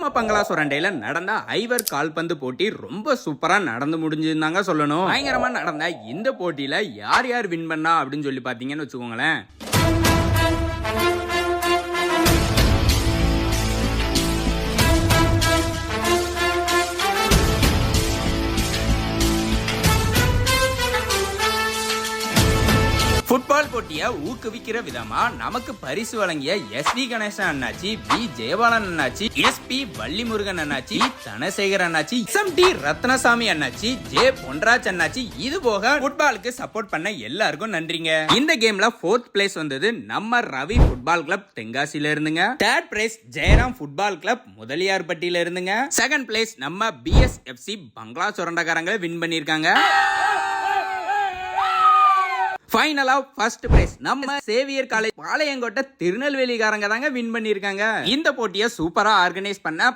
பங்களா சுரண்டையில நடந்த ஐவர் கால்பந்து போட்டி ரொம்ப சூப்பரா நடந்து முடிஞ்சிருந்தாங்க சொல்லணும். பயங்கரமா நடந்த இந்த போட்டியில யார் யார் வின் பண்ணா அப்படின்னு சொல்லி பாத்தீங்கன்னு வச்சுக்கோங்களேன். ஃபுட்பால் போட்டியை ஊக்குவிக்கிற விதமா நமக்கு பரிசு வழங்கிய எஸ்.வி. கணேசன் அண்ணாச்சி, வி. ஜெயபாலன் அண்ணாச்சி, எஸ்.பி. வள்ளிமுருகன் அண்ணாச்சி, தனசேகர் அண்ணாச்சி, எஸ்.எம்.டி. ரத்னசாமி அண்ணாச்சி, ஜே. பொன்ராஜ் அண்ணாச்சி, இது போக ஃபுட்பாலுக்கு சப்போர்ட் பண்ண எல்லாருக்கும் நன்றிங்க. இந்த கேம்ல 4th பிளேஸ் வந்தது நம்ம ரவி ஃபுட்பால் கிளப் தென்காசியில இருந்துங்க. 3rd place Jayaram football club முதலியார்பட்டியில இருந்துங்க. 2nd பிளேஸ் நம்ம BSFC பங்களா சுரண்டக்காரங்க வின் பண்ணிருக்காங்க. ஃபைனலா ஃபர்ஸ்ட் பிரைஸ் நம்ம சேவியர் காலேஜ் பாளையங்கோட்டை திருநெல்வேலிக்காரங்க தாங்க வின் பண்ணிருக்காங்க. இந்த போட்டியை சூப்பரா ஆர்கனைஸ் பண்ண